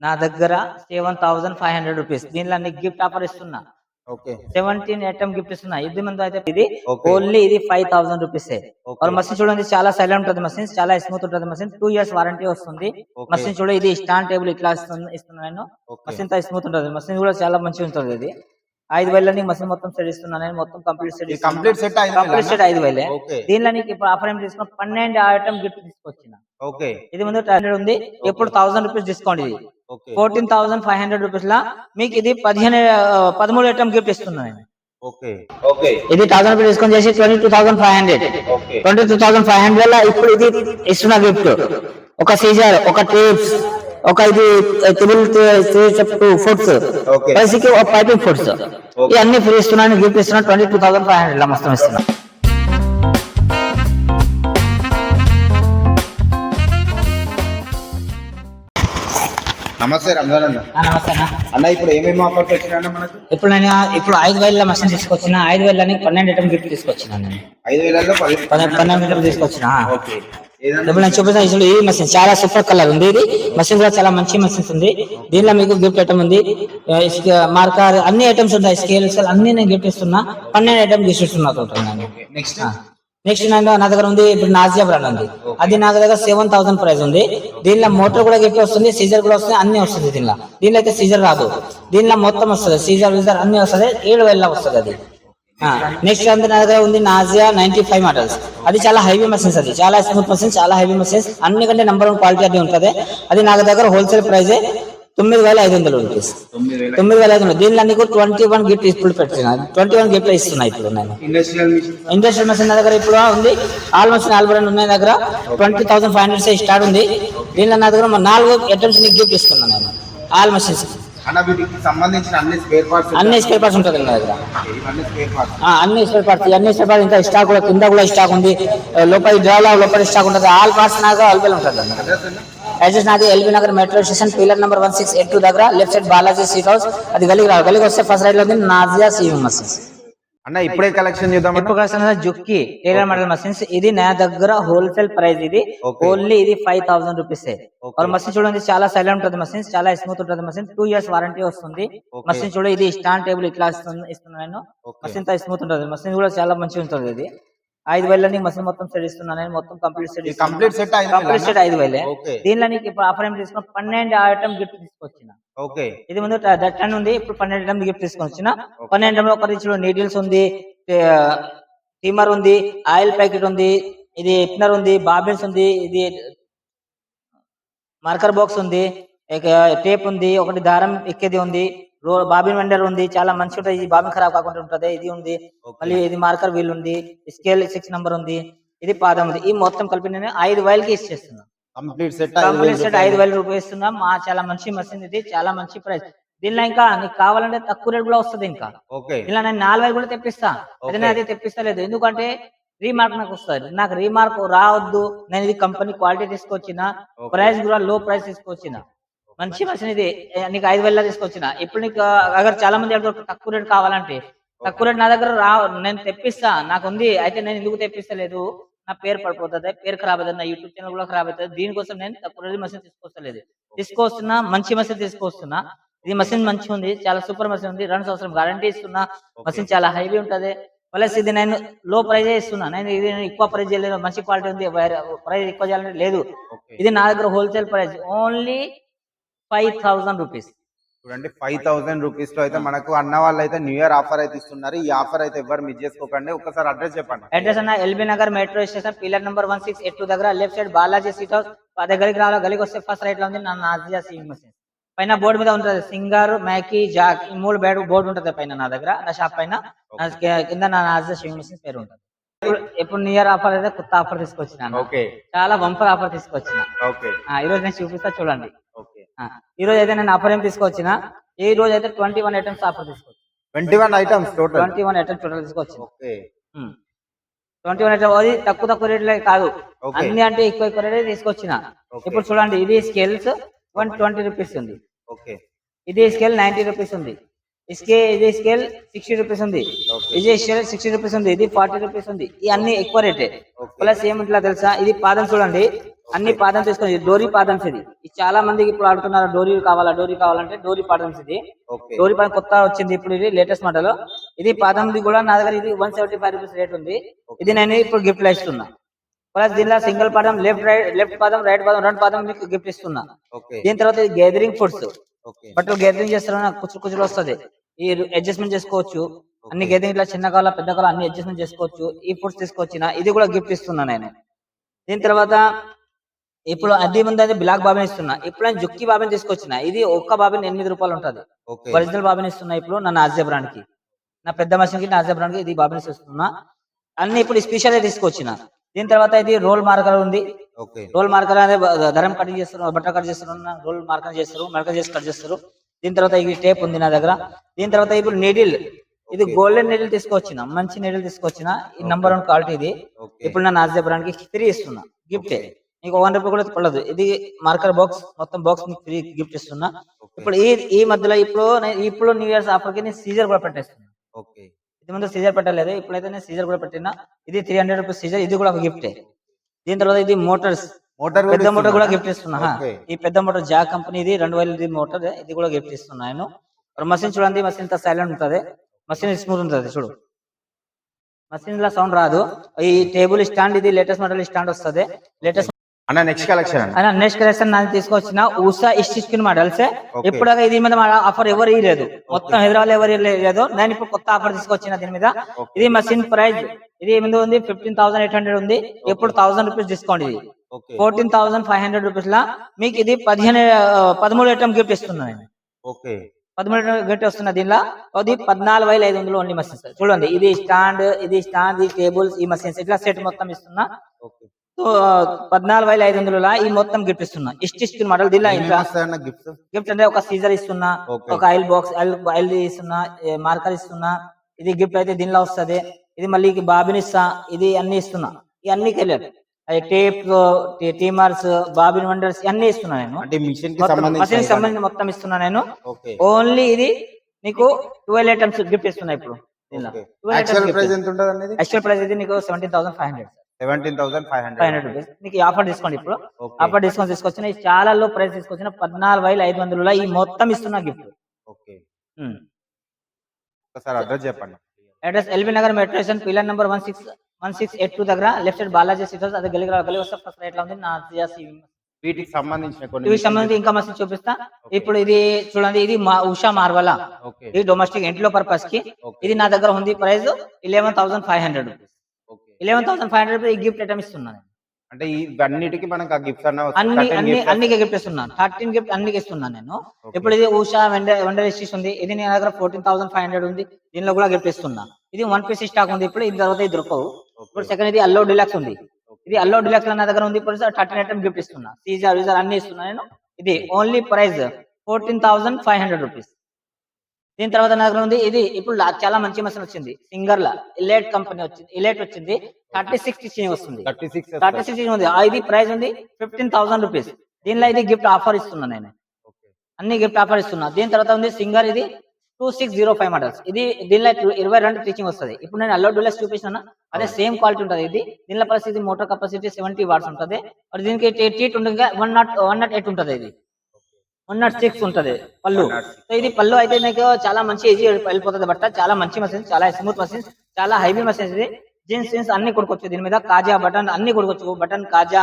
నా దగ్గర 7,500 రూపీస్. దీనిలో నీకు గిఫ్ట్ ఆఫర్ ఇస్తున్నా. ఓకే 17 ఐటమ్ గిఫ్ట్ ఇస్తున్నా. ఇది ముందు అయితే ఇది Okay. ఓన్లీ ఇది 5,000 రూపీస్. Okay. మషిన్ చూడండి చాలా సైలెంట్ ఉంటుంది మషిన్, చాలా స్మూత్ ఉంటుంది మషిన్. 2 ఇయర్స్ వారంటీ వస్తుంది. Okay. మషిన్ చూడ ఇది స్టాండ్ టేబుల్ ఇట్లా ఇస్తున్నా నేను. Okay. మషిన్ తో స్మూత్ ఉంటుంది. మషిన్ కూడా చాలా మంచిగా ఉంటుంది. ఇది 5,000 మషిన్ మొత్తం సెట్ ఇస్తున్నాను నేను. మొత్తం complete set complete set complete set 5,000. Okay దీనిలో నీకు ఇప్పుడు ఆఫర్ ఏం తీసుకున్నా 12 ఐటమ్ గిఫ్ట్ తీసుకొచ్చిన. ఓకే ఇది ముందు 100 ఉంది, ఇప్పుడు 1000 రూపీస్ డిస్కౌంట్. ఇది ఓకే 14,500 రూపీస్ లా మీకు ఇది 13 ఐటమ్ గిఫ్ట్ ఇస్తున్నాను నేను. ఓకే ఓకే ఇది 1000 రూపీస్ డిస్కౌంట్ చేసి 22,500. ఓకే 22,500 లో ఇప్పుడు ఇది ఇస్తున్న గిఫ్ట్ ఒక సీజర్, ఒక టేప్స్, ఒక ఇది టేబుల్ ఫుడ్స్, Okay. బేసిక్ ఒక పైపింగ్ ఫుడ్స్, Okay. ఇవన్నీ ఫ్రీ ఇస్తున్నాను. గిఫ్ట్ ఇస్తున్నా 22,500 లో మొత్తం ఇస్తున్నా. నమస్తే రంజాన్ అన్న. నమస్తే అన్న. అన్న ఇప్పుడు ఏమేమి ఆఫర్స్ వచ్చినా మనకు? ఇప్పుడు నేను 5,000 మషిన్ తీసుకొచ్చిన. 5,000 12 ఐటమ్ గిఫ్ట్ తీసుకొచ్చిన. 5,000లో 12 ఐటమ్ తీసుకొచ్చిన. ఓకే ఇప్పుడు నేను చూపిస్తాను. ఇప్పుడు ఈ మషిన్ చాలా సూపర్ కలర్ ఉంది. ఇది మషిన్ కూడా చాలా మంచి మషిన్స్ ఉంది. దీనిలో మీకు గిఫ్ట్ ఐటమ్ ఉంది, మార్కర్, అన్ని ఐటమ్స్ ఉంటాయి. స్కేల్స్ అన్ని నేను గిఫ్ట్ ఇస్తున్నా. 12 ఐటమ్ గిఫ్ట్ ఇస్తున్నా టోటల్ నేను. నెక్స్ట్ నా దగ్గర ఉంది ఇప్పుడు నాజియా బ్రాండ్ ఉంది. అది నా దగ్గర 7,000 ప్రైస్ ఉంది. దీనిలో మోటార్ కూడా గిఫ్ట్ వస్తుంది, సీజర్ కూడా వస్తుంది, అన్ని వస్తుంది. దీనిలో అయితే సీజర్ రాదు. దీనిలో మొత్తం వస్తుంది, సీజర్ విజర్ అన్ని వస్తుంది. 7,000 వస్తుంది అది. నెక్స్ట్ అంతా నా దగ్గర ఉంది నాజియా 95 మోడల్స్. అది చాలా హెవీ మషిన్స్, అది చాలా స్మూత్ మషిన్స్, చాలా హెవీ మషిన్స్, అన్నికంటే నెంబర్ 1 క్వాలిటీ అది ఉంటుంది. అది నా దగ్గర హోల్సేల్ ప్రైస్ 9,500 రూపీస్. 9,500. దీనిలో నీకు 21 గిఫ్ట్ ఇప్పుడు పెడుతున్నా. 21 గిఫ్ట్ ఇస్తున్నా ఇప్పుడు నేను. ఇండస్ట్రియల్ మెషిన్ నా దగ్గర ఇప్పుడు ఉంది ఆల్మోస్ట్ 4 ఉన్నాయి దగ్గర. 20,500 స్టార్ట్ ఉంది. దీనిలో నా దగ్గర 4 ఐటమ్స్ నీకు గిఫ్ట్ ఇస్తున్నాను నేను. ఆల్ మెషిన్స్ అన్న వీటికి సంబంధించిన అన్ని స్పేర్ పార్ట్స్ ఉంటుంది నా దగ్గర. ఇవన్నీ స్పేర్ పార్ట్స్ అన్ని స్పేర్ పార్ట్స్ ఇంకా స్టాక్ కూడా కింద కూడా స్టాక్ ఉంది. లోపల డ్రైవ్ లోపల స్టాక్ ఉంటుంది. ఆల్ పార్ట్స్ నాకు అవైలబుల్ ఉంటుంది అన్న. అడ్రస్ అన్న? అడ్రస్ నాది LB Nagar metro station, pillar number 1682 దగ్గర, left side Balaji seat house. అది గలికి రావాలి. గలికి వస్తే ఫస్ట్ రైట్ లో ఉంది నాజియా సీవింగ్ మషిన్స్. అన్న ఇప్పుడే కలెక్షన్ చూద్దాం. ఇప్పుడు కలిసిన జుక్కి టైలర్ మోడల్ మషిన్స్. ఇది నా దగ్గర హోల్సేల్ ప్రైస్. ఇది Okay. ఓన్లీ ఇది 5,000 రూపీస్. Okay. మషిన్ చూడండి చాలా సైలెంట్ ఉంటుంది మషిన్, చాలా స్మూత్ ఉంటుంది మషిన్. 2 ఇయర్స్ వారంటీ వస్తుంది. Okay. మషిన్ చూడ ఇది స్టాండ్ టేబుల్ ఇట్లా ఇస్తున్నా నేను. Okay. మషిన్ తో స్మూత్ ఉంటుంది. మషిన్ కూడా చాలా మంచిగా ఉంటుంది. ఇది 5,000 మషిన్ మొత్తం సెట్ ఇస్తున్నాను నేను. మొత్తం complete set complete set complete set 5,000. Okay దీనిలో నీకు ఇప్పుడు ఆఫర్ ఏం తీసుకున్నా 12 ఐటమ్ గిఫ్ట్ తీసుకొచ్చిన. ఓకే ఇది ముందు 10 ఉంది, ఇప్పుడు 12 ఐటమ్ గిఫ్ట్ తీసుకొచ్చిన. 12 ఐటమ్ లో ఒకటి చూడు నీడిల్స్ ఉంది, టీమర్ ఉంది, ఆయిల్ ప్యాకెట్ ఉంది, ఇది ఎప్నర్ ఉంది, బాబిన్స్ ఉంది, ఇది మార్కర్ బాక్స్ ఉంది, టేప్ ఉంది, ఒకటి దారం ఎక్కేది ఉంది, బాబిన్ వెండర్ ఉంది. చాలా మంచి ఉంటుంది. ఇది బాబిన్ ఖరాబ్ కాకుండా ఉంటుంది. ఇది ఉంది. మళ్ళీ ఇది మార్కర్ వీల్ ఉంది, స్కేల్ 6 నంబర్ ఉంది, ఇది పాదం ఉంది. ఈ మొత్తం కలిపి నేను 5,000కి ఇచ్చేస్తున్నా. కంప్లీట్ సెట్ కంప్లీట్ సెట్ 5,000 రూపాయలు ఇస్తున్నా. చాలా మంచి మషిన్ ఇది, చాలా మంచి ప్రైస్. దీనిలో ఇంకా నీకు కావాలంటే తక్కువ రేట్ కూడా వస్తుంది. ఇంకా ఓకే ఇలా నేను 4,000 కూడా తెప్పిస్తా. అదే అది తెప్పిస్తలేదు, ఎందుకంటే రీమార్క్ నాకు వస్తుంది. నాకు రీమార్క్ రావద్దు. నేను ఇది కంపెనీ క్వాలిటీ తీసుకొచ్చిన, ప్రైస్ కూడా లో ప్రైస్ తీసుకొచ్చిన. మంచి మషిన్ ఇది. నీకు 5,000 తీసుకొచ్చిన. ఇప్పుడు నీకు అగర్ చాలా మంది అడుగుతారు తక్కువ రేట్ కావాలంటే, తక్కువ రేట్ నా దగ్గర నేను తెప్పిస్తా. నాకు ఉంది. అయితే నేను ఎందుకు తెప్పిస్తలేదు, నా పేరు పడిపోతుంది, పేరు ఖరాబ్ అవుతుంది, నా యూట్యూబ్ ఛానల్ కూడా ఖరాబ్ అవుతుంది. దీనికోసం నేను తక్కువ రేట్ మషిన్ తీసుకొస్తున్నా. మంచి మషిన్ తీసుకొస్తున్నా. ఇది మషిన్ మంచిగా ఉంది, చాలా సూపర్ మషిన్ ఉంది. 2 సంవత్సరం గ్యారంటీ ఇస్తున్నా. మషిన్ చాలా హైవీ ఉంటది. ప్లస్ ఇది నేను లో ప్రైజ్ ఇస్తున్నా. నేను ఇది ఎక్కువ ప్రైజ్ చేయలేదు, మంచి క్వాలిటీ ఉంది. ప్రైజ్ ఎక్కువ చేయాలంటే లేదు. ఇది నా దగ్గర హోల్సేల్ ప్రైస్ ఓన్లీ 5,000 రూపీస్. చూడండి 5,000 రూపీస్ లో అయితే మనకు అన్న వాళ్ళు అయితే న్యూ ఇయర్ ఆఫర్ అయితే ఇస్తున్నారు. ఈ ఆఫర్ అయితే ఎవరు మిస్ చేసుకోకండి. ఒకసారి అడ్రస్ చెప్పండి. అడ్రస్ అన్న LB Nagar metro station, pillar number 1682 దగ్గర, left side Balaji seat house. దగ్గరికి రావాలి. గలికి వస్తే ఫస్ట్ రైట్ లో ఉంది నా నాజియా సీవింగ్ మషిన్స్. పైన బోర్డు మీద ఉంటుంది సింగర్, మ్యాకీ, జాక్, ఈ 3 బోర్డు ఉంటుంది పైన నా దగ్గర, నా షాప్ పైన. కింద నా నాజియా సీవింగ్ మషిన్స్ పేరు ఉంటుంది. ఇప్పుడు న్యూ ఇయర్ ఆఫర్ అయితే కొత్త ఆఫర్ తీసుకొచ్చిన. ఓకే చాలా బంపర్ ఆఫర్ తీసుకొచ్చిన. ఓకే ఈ రోజు నేను చూపిస్తా చూడండి. ఓకే ఈ రోజు అయితే నేను ఆఫర్ ఏం తీసుకొచ్చిన, ఈ రోజు అయితే 21 ఐటమ్స్ ఆఫర్ తీసుకొచ్చిన. 21 ఐటమ్స్ టోటల్ 21 ఐటమ్స్ టోటల్ తీసుకొచ్చిన. Okay 21 item. అది తక్కువ రేట్లే కాదు, Okay. అన్ని అంటే ఎక్కువ రేట్ తీసుకొచ్చిన. Okay. ఇప్పుడు చూడండి, ఇది స్కేల్స్ 120 రూపీస్ ఉంది. ఓకే ఇది స్కేల్ 90 రూపీస్ ఉంది. ఇది స్కేల్ 60 రూపీస్ ఉంది. Okay. ఇది స్కేల్ 60 రూపీస్ ఉంది. ఇది 40 రూపీస్ ఉంది. ఈ అన్ని ఎక్కువ రేటే. Okay. ప్లస్ ఏమిట్లా తెలుసా, ఇది పాదం చూడండి అన్ని పాదం తీసుకొని డోరీ పాదమ్స్ ఇది చాలా మందికి ఇప్పుడు ఆడుతున్నారు డోరీ కావాలంటే డోరీ పాదమ్స్ ఇది ఓకే డోరీ పాదం కొత్త వచ్చింది ఇప్పుడు ఇది లేటెస్ట్ మోడల్ ఇది పాదంది కూడా నా దగ్గర ఇది 175 రూపీస్ రేట్ ఉంది ఇది నేను ఇప్పుడు గిఫ్ట్ లో ఇస్తున్నా ప్లస్ దీనిలో సింగిల్ పాదం లెఫ్ట్ పాదం రైట్ పాదం రెండు పాదం మీకు గిఫ్ట్ ఇస్తున్నా ఓకే దీని తర్వాత గ్యాదరింగ్ ఫుడ్స్ ఓకే బట్టలు గ్యాదరింగ్ చేస్తున్నా కుచులు వస్తుంది ఈ అడ్జస్ట్మెంట్ చేసుకోవచ్చు అన్ని గ్యాదరింగ్ ఇట్లా చిన్న కాల పెద్ద కాల అన్ని అడ్జస్ట్మెంట్ చేసుకోవచ్చు ఈ ఫుడ్స్ తీసుకొచ్చిన ఇది కూడా గిఫ్ట్ ఇస్తున్నా నేను దీని తర్వాత ఇప్పుడు అది ముందు బ్లాక్ బాబిన్ ఇస్తున్నా ఇప్పుడు నేను జుక్కి బాబిన్ తీసుకొచ్చిన ఇది ఒక్క బాబిన్ 8 రూపాయలు ఉంటది ఓకే ఒరిజినల్ బాబిన్ ఇస్తున్నా ఇప్పుడు నా నాజియా బ్రాండ్ కి నా పెద్ద మషిన్ కి నాజియా బ్రాండ్ కి ఇది బాబిన్ ఇస్తున్నా అన్ని ఇప్పుడు స్పెషల్ తీసుకొచ్చిన దీని తర్వాత ఇది రోల్ మార్కర్ ఉంది ఓకే రోల్ మార్కర్ అనేది ధరం కటింగ్ చేస్తున్నారు బట్టర్ కట్ చేస్తున్నారు రోల్ మార్కర్ చేస్తారు మార్కర్ చేసి కట్ చేస్తారు దీని తర్వాత ఈ టేప్ ఉంది నా దగ్గర దీని తర్వాత ఇప్పుడు నీడిల్ ఇది గోల్డెన్ నీడిల్ తీసుకొచ్చిన మంచి నీడిల్ తీసుకొచ్చిన ఈ నంబర్ 1 క్వాలిటీ ఇది ఇప్పుడు నా నాజియా బ్రాండ్ కి ఫ్రీ ఇస్తున్నా గిఫ్ట్ నీకు 1 రూపాయి కూడా పడదు ఇది మార్కర్ బాక్స్ మొత్తం బాక్స్ మీకు ఫ్రీ గిఫ్ట్ ఇస్తున్నా ఇప్పుడు ఈ మధ్యలో ఇప్పుడు న్యూ ఇయర్స్ ఆఫర్ కి నేను సీజర్ కూడా పెట్టేస్తున్నా ఓకే ఇది ముందు సీజర్ పెట్టలేదు ఇప్పుడైతే నేను సీజర్ కూడా పెట్టినా ఇది 300 రూపీస్ సీజర్ ఇది కూడా ఒక గిఫ్ట్ దీని తర్వాత ఇది మోటార్ పెద్ద మోటార్ కూడా గిఫ్ట్ ఇస్తున్నా ఈ పెద్ద మోటార్ జా కంపెనీ ఇది 2000 మోటార్ ఇది కూడా గిఫ్ట్ ఇస్తున్నా నేను మషిన్ చూడండి మషిన్ ఇంత సైలెంట్ ఉంటది మషిన్ స్మూత్ ఉంటది చూడు మషిన్ లా సౌండ్ రాదు ఈ టేబుల్ స్టాండ్ ఇది లేటెస్ట్ మోడల్ స్టాండ్ వస్తుంది లేటెస్ట్ అన్న నెక్స్ట్ కలెక్షన్ అన్న నెక్స్ట్ కలెక్షన్ నాకు తీసుకొచ్చిన ఉషా స్టిచ్కిన్ మోడల్స్ ఇప్పుడు ఇది మీద ఆఫర్ ఎవరు ఇవ్వలేదు మొత్తం హైదరాబాద్ ఎవరు లేదు నేను ఇప్పుడు కొత్త ఆఫర్ తీసుకొచ్చిన దీని మీద ఇది మషిన్ ప్రైస్ ఇది ఏమిందో ఉంది 15,800 ఉంది ఇప్పుడు 1000 రూపీస్ డిస్కౌంట్ ఇది 14,500 రూపీస్ లా మీకు ఇది 13 ఐటమ్ గిఫ్ట్ ఇస్తున్నా నేను ఓకే 13 గిఫ్ట్ వస్తున్నా దీనిలో అది 14,500 ఓన్లీ మషిన్స్ చూడండి ఇది స్టాండ్ ఈ టేబుల్స్ ఈ మషిన్స్ ఇట్లా సెట్ మొత్తం ఇస్తున్నా ఓకే సో 14,500 ఈ మొత్తం గిఫ్ట్ ఇస్తున్నా స్టిచ్కిన్ మోడల్ దీనిలో ఇంకా గిఫ్ట్ అంటే ఒక సీజర్ ఇస్తున్నా ఒక ఆయిల్ బాక్స్ ఆయిల్ ఇస్తున్నా మార్కర్ ఇస్తున్నా ఇది గిఫ్ట్ అయితే దీనిలో వస్తుంది ఇది మళ్ళీ బాబిన్ ఇస్తా ఇది అన్ని ఇస్తున్నా ఇవన్నీ కెళ్ళారు టేప్ టీమర్స్ బాబిన్ వండర్స్ అన్ని ఇస్తున్నా నేను మషిన్ సంబంధించి మొత్తం ఇస్తున్నా నేను ఓన్లీ ఇది నీకు 12 ఐటమ్స్ గిఫ్ట్ ఇస్తున్నా ఇప్పుడు యాక్చువల్ ప్రైస్ ఇది నీకు 17,500 రూపీస్ నీకు ఆఫర్ డిస్కౌంట్ ఇప్పుడు ఆఫర్ డిస్కౌంట్ తీసుకొచ్చిన చాలా లో ప్రైస్ తీసుకొచ్చిన 14,500 ఈ మొత్తం ఇస్తున్నా గిఫ్ట్ అడ్రస్ చెప్పండి address LB Nagar metro station pillar number 1682 దగ్గర లెఫ్ట్ సైడ్ బాలాజీ సిటర్స్ అది గలి వస్తే ఫస్ట్ రైట్ లో ఉంది నా వీటికి సంబంధించిన ఇంకా మస్తు చూపిస్తా ఇప్పుడు ఇది చూడండి ఇది ఉషా మార్వలా ఇది డొమెస్టిక్ ఇంట్లో పర్పస్ కి ఇది నా దగ్గర ఉంది ప్రైస్ 11,500 రూపీస్ 11,500 రూపీస్ ఈ గిఫ్ట్ ఐటమ్ ఇస్తున్నాను అంటే ఇవన్నిటికి మనకు గిఫ్ట్స్ అన్ని గిఫ్ట్ ఇస్తున్నాను 13 గిఫ్ట్ అన్ని ఇస్తున్నాను నేను ఇప్పుడు ఇది ఉషా వెండర్ స్టిచ్ ఉంది ఇది నా దగ్గర 14,500 ఉంది దీనిలో కూడా గిఫ్ట్ ఇస్తున్నా ఇది 1 పీస్ స్టాక్ ఉంది ఇప్పుడు ఇది తర్వాత ఇది దొరకవు ఇప్పుడు సెకండ్ ఇది అల్లో డిలక్స్ ఉంది ఇది అల్లో డిలక్స్ నా దగ్గర ఉంది ఇప్పుడు 13 ఐటమ్ గిఫ్ట్ ఇస్తున్నా సీజర్ అన్ని ఇస్తున్నా నేను ఇది ఓన్లీ ప్రైస్ 14,500 రూపీస్ దీని తర్వాత నా దగ్గర ఉంది ఇది ఇప్పుడు చాలా మంచి మషిన్ వచ్చింది సింగర్ లా ఇలేట్ కంపెనీ వచ్చింది ఇలేట్ వచ్చింది 36 స్టిచింగ్ వస్తుంది 36 స్టిచింగ్ ఉంది ఇది ప్రైస్ ఉంది 15,000 రూపీస్ దీనిలో ఇది గిఫ్ట్ ఆఫర్ ఇస్తున్నా నేను అన్ని గిఫ్ట్ ఆఫర్ ఇస్తున్నా దీని తర్వాత ఉంది సింగర్ ఇది 2605 మోడల్స్ ఇది దీనిలో 22 స్టిచింగ్ వస్తుంది ఇప్పుడు నేను అల్లో డూలెక్స్ చూపించిన అదే సేమ్ క్వాలిటీ ఉంటుంది ఇది దీనిలో ప్లస్ ఇది మోటార్ కెపాసిటీ 70 వాట్స్ ఉంటుంది మరి దీనికి టీట్ ఉంటుంది 108 ఉంటుంది ఇది 106 ఉంటది పళ్ళు సో ఇది పళ్ళు అయితే నీకు చాలా మంచి ఈజీ వెళ్ళిపోతుంది బట్ట చాలా మంచి మషిన్స్ చాలా స్మూత్ మషిన్స్ చాలా హైవీ మషిన్స్ ఇది జీన్స్ అన్ని కొడుకోవచ్చు దీని మీద కాజా బటన్ అన్ని కొడుకోవచ్చు బటన్ కాజా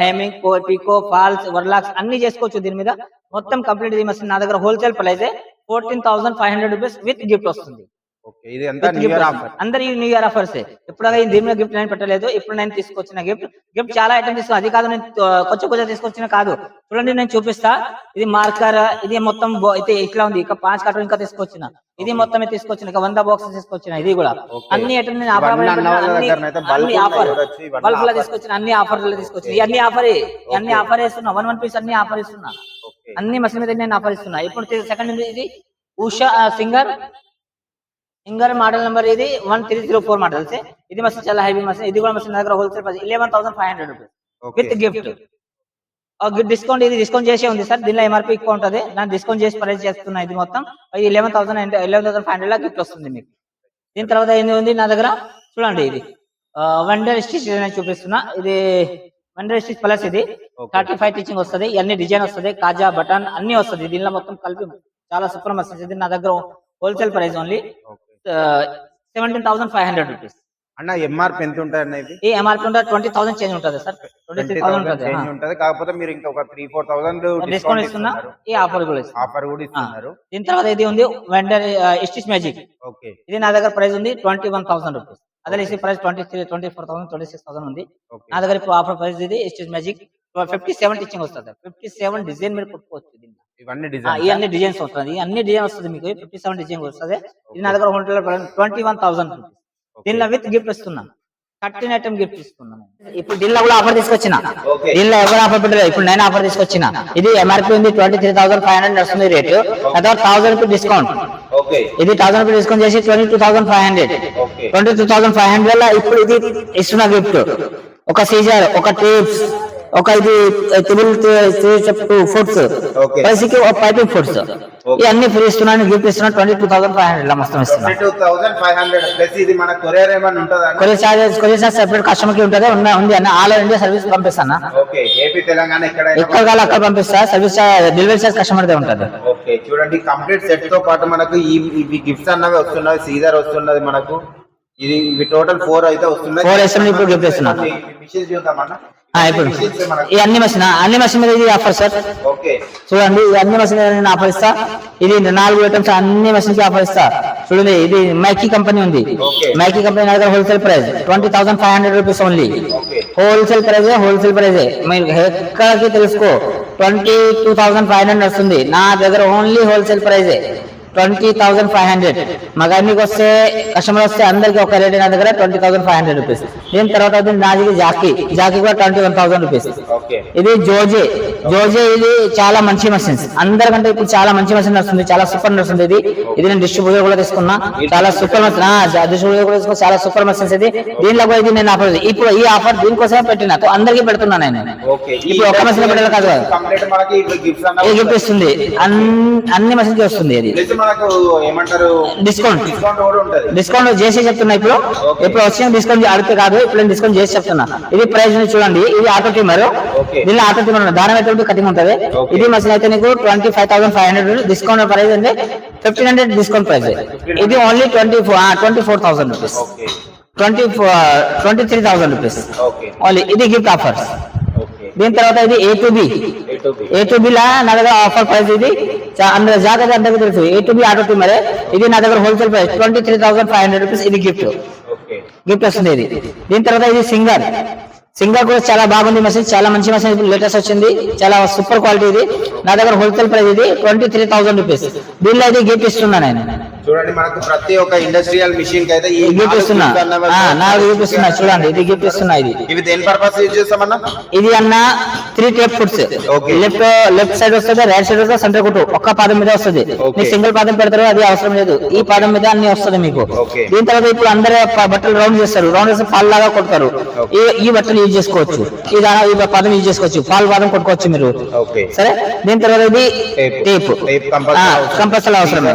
హేమింగ్ పీకో ఫాల్స్ వర్లాక్స్ అన్ని చేసుకోవచ్చు దీని మీద మొత్తం కంప్లీట్ ఈ మషిన్ నా దగ్గర wholesale price 14,500 rupees with gift వస్తుంది అందరి న్యూ ఇయర్ ఆఫర్స్ ఇప్పుడు దీని మీద గిఫ్ట్ నేను పెట్టలేదు ఇప్పుడు నేను తీసుకొచ్చిన గిఫ్ట్ చాలా ఐటమ్ తీసుకున్నా అది కాదు నేను కొంచెం తీసుకొచ్చిన కాదు చూడండి నేను చూపిస్తా ఇది మార్కర్ ఇది మొత్తం అయితే ఇట్లా ఉంది ఇక 5 కార్టూన్ ఇంకా తీసుకొచ్చిన ఇది మొత్తం తీసుకొచ్చిన ఇక 100 బాక్సెస్ తీసుకొచ్చిన ఇది కూడా అన్ని ఐటమ్ నేను ఆఫర్ బల్బ్ లా తీసుకొచ్చిన అన్ని ఆఫర్లు తీసుకొచ్చిన అన్ని ఆఫర్ ఇస్తున్నా 1 పీస్ అన్ని ఆఫర్ ఇస్తున్నా అన్ని మషిన్ మీద నేను ఆఫర్ ఇస్తున్నా ఇప్పుడు సెకండ్ ఇది ఉషా సింగర్ మోడల్ నెంబర్ ఇది 1304 మోడల్స్ ఇది మస్తు చాలా హెవీ మషిన్ ఇది కూడా మషిన్ దగ్గర wholesale price 11,500 rupees with gift discount ఇది డిస్కౌంట్ చేసే ఉంది సార్ దీనిలో ఎంఆర్పీ ఎక్కువ ఉంటుంది నేను డిస్కౌంట్ చేసి ప్రైస్ చేస్తున్నా ఇది మొత్తం 11,500 లా గిఫ్ట్ వస్తుంది మీకు దీని తర్వాత ఏంది ఉంది నా దగ్గర చూడండి ఇది వండర్ స్టిచ్ నేను చూపిస్తున్నా ఇది 100 స్టిచ్ ప్లస్ ఇది 35 టీచింగ్ వస్తుంది, ఇవన్నీ డిజైన్ వస్తుంది, కాజా బటన్ అన్ని వస్తుంది. దీనిలో మొత్తం కలిపి చాలా సూపర్ మస్త్. ఇది నా దగ్గర హోల్సేల్ ప్రైస్ ఓన్లీ 17,500 రూపీస్. అన్న ఎంఆర్పి ఎంత ఉంటుంది అన్న ఇది? ఈ ఎంఆర్పి ఉంటుంది 20,000 చేంజ్ ఉంటుంది సార్, 23,000 చేంజ్ ఉంటుంది. కాకపోతే మీరు ఇంకా ఒక 3-4,000 డిస్కౌంట్ ఇస్తున్నా, ఈ ఆఫర్ కూడా ఇస్తున్నారు. దీని తర్వాత ఇది ఉంది వెండర్ స్టిచ్ మ్యాజిక్. ఓకే, ఇది నా దగ్గర ప్రైస్ ఉంది 21,000 రూపీస్. అదే ఈ ప్రైస్ 23,000, 24,000 ఉంది. నా దగ్గర ఇప్పుడు ఆఫర్ ప్రైస్ ఇది స్టిచ్ మ్యాజిక్ 57 టీచింగ్ వస్తుంది. 57 డిజైన్ మీరు కొట్టుకోవచ్చు. ఇవన్నీ డిజైన్స్ వస్తుంది, అన్ని డిజైన్ వస్తుంది మీకు. 57 డిజైన్ వస్తుంది. ఇది నా దగ్గర 21,000 రూపీస్. దీనిలో విత్ గిఫ్ట్ ఇస్తున్నాను, 13 ఐటమ్ గిఫ్ట్ ఇస్తున్నాను. ఇప్పుడు దీనిలో కూడా ఆఫర్ తీసుకొచ్చిన. దీనిలో ఎవరు ఆఫర్ పెట్టలేదు, ఇప్పుడు నేను ఆఫర్ తీసుకొచ్చిన. ఇది ఎంఆర్పి ఉంది 23,500 నడుస్తుంది రేటు, తర్వాత 1,000 రూపీస్ డిస్కౌంట్. ఇది 1,000 రూపీస్ డిస్కౌంట్ చేసి 22,500. 22,500 లో ఇప్పుడు ఇది ఇస్తున్న గిఫ్ట్ ఒక సీజర్, ఒక టేప్స్, ఒక ఇది ఫుడ్స్, పైపింగ్ ఫుడ్స్, ఇవన్నీ ఫ్రీ ఇస్తున్నాను, గిఫ్ట్ ఇస్తున్నాను. 22,500 మొత్తం ఇస్తున్నాను. 22,500 ప్లస్ ఇది మన కొరియర్ ఏమన్నా ఉంటుందా? కొరియర్ చార్జెస్ సెపరేట్ కస్టమర్ కి ఉంటుంది, ఉంది అన్న. ఆల్ ఇండియా సర్వీస్ పంపిస్తాను. ఓకే, ఏపీ తెలంగాణ ఎక్కడ కావాలి అక్కడ పంపిస్తా. Service delivery charge customer they ఉంటుంది. ఓకే, చూడండి కంప్లీట్ సెట్ తో పాటు మనకు ఇవి గిఫ్ట్స్ అన్నవి వస్తున్నాయి. సీజర్ వస్తున్నది మనకు. ఇవి టోటల్ 4 అయితే వస్తున్నాయి. 4 వేస్తున్నాను, ఇప్పుడు గిఫ్ట్ ఇస్తున్నాను. మిషన్ చూద్దామన్నా. ఇప్పుడు ఈ అన్ని మషిన్ మీద ఇది ఆఫర్ సార్. చూడండి, ఈ అన్ని మషిన్ నేను ఆఫర్ ఇస్తా. ఇది 4 ఐటమ్స్ అన్ని మషిన్ కి ఆఫర్ ఇస్తా. చూడండి, ఇది మైకీ కంపెనీ ఉంది. మైకీ కంపెనీ దగ్గర wholesale price 20,500 rupees only. Wholesale ప్రైజే మీరు ఎక్కడికి తెలుసుకో. 22,500 వస్తుంది. నా దగ్గర ఓన్లీ హోల్సేల్ ప్రైజే 20,500. మాకు అన్నికి వస్తే కస్టమర్ వస్తే అందరికి ఒక రేట్. నా దగ్గర 20,500 రూపీస్. దీని తర్వాత నాది జాకీ కూడా 21,000 రూపీస్. ఇది జోజే. ఇది చాలా మంచి మషిన్స్, అందరికంటే ఇప్పుడు చాలా మంచి మషిన్ వస్తుంది, చాలా సూపర్ వస్తుంది. ఇది నేను డిస్ట్రిబ్యూటర్ కూడా తీసుకున్నా, చాలా సూపర్ మషిన్. డిస్ట్రిబ్యూటర్ కూడా తీసుకున్నా, చాలా సూపర్ మషిన్స్. దీనిలో కూడా ఇది నేను ఆఫర్, ఇప్పుడు ఈ ఆఫర్ దీనికోసమే పెట్టినా, అందరికీ పెడుతున్నా నేను. ఇప్పుడు ఒక మషిన్ పెట్టాలి కాదు, ఈ గిఫ్ట్ ఇస్తుంది, అన్ని మషిన్ కి వస్తుంది. ఇది డిస్కౌంట్ చేసి చెప్తున్నా. ఇప్పుడు వచ్చిన డిస్కౌంట్ అడిగితే కాదు, ఇప్పుడు నేను డిస్కౌంట్ చేసి చెప్తున్నా. ఇది ప్రైస్ చూడండి, ఇది ఆటో ట్రిమ్మర్. దీనిలో ఆటో ట్రిమ్మర్ దాని అయితే కటింగ్ ఉంటుంది. ఇది మసీన్ అయితే నీకు 25,500. డిస్కౌంట్ ప్రైస్ అంటే 1,500 డిస్కౌంట్ ప్రైస్. ఇది ఓన్లీ 24,000 రూపీస్, 23,000 రూపీస్ ఓన్లీ. ఇది గిఫ్ట్ ఆఫర్స్. దీని తర్వాత ఇది A2B లా నా దగ్గర ఆఫర్ ప్రైస్. ఇది అందరూ జాగ్రత్త, అందరికీ తెలుసు. A2B auto trimmer. ఇది నా దగ్గర హోల్సేల్ ప్రైస్ 23,500 రూపీస్. ఇది గిఫ్ట్ వస్తుంది. దీని తర్వాత ఇది సింగర్ కూడా చాలా బాగుంది మషిన్, చాలా మంచి మషిన్, లేటెస్ట్ వచ్చింది, చాలా సూపర్ క్వాలిటీ. ఇది నా దగ్గర హోల్సేల్ ప్రైస్ ఇది 23,000 రూపీస్. దీనిలో ఇది గిఫ్ట్ ఇస్తున్నా నేను. చూడండి, మనకు ప్రతి ఒక్క ఇండస్ట్రియల్ మిషన్ కి అయితే గిఫ్ట్ ఇస్తున్నా, గిఫ్ట్ ఇస్తున్నా. చూడండి, ఇది గిఫ్ట్ ఇస్తున్నా. ఇవి దేని పర్పస్ యూజ్ చేస్తామన్నా? ఇది అన్న 3 టేప్ ఫుడ్స్. లెఫ్ట్ సైడ్ వస్తుంది, రైట్ సైడ్ వస్తుంది, సెంటర్ కుట్టు ఒక్క పాదం మీద వస్తుంది. మీకు సింగిల్ పాదం పెడతారు, అది అవసరం లేదు. ఈ పాదం మీద అన్ని వస్తుంది మీకు. దీని తర్వాత ఇప్పుడు అందరూ బట్టలు రౌండ్ చేస్తారు, రౌండ్ చేస్తే పాలు లాగా కొడతారు. ఈ బట్టలు యూజ్ చేసుకోవచ్చు, ఈ పదం యూజ్ చేసుకోవచ్చు, పాలు పాదం కొట్టుకోవచ్చు మీరు. సరే, దీని తర్వాత ఇది టేప్ కంపల్సరీ అవసరం.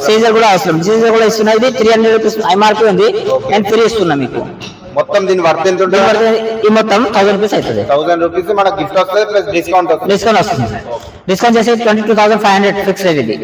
సీజర్ కూడా సీజర్ కూడా ఇస్తున్నా. ఇది 300 రూపీస్ ఎంఆర్పీ ఉంది, నేను ఫ్రీ ఇస్తున్నా మీకు. మొత్తం దీని వర్త్ ఎంత ఉంటుంది? ఈ మొత్తం 1,000 రూపీస్ అవుతుంది. 1,000 రూపీస్ మనకు గిఫ్ట్ వస్తుంది, ప్లస్ డిస్కౌంట్ వస్తుంది. డిస్కౌంట్ చేసి 22,500 ఫిక్స్ రేట్. ఇది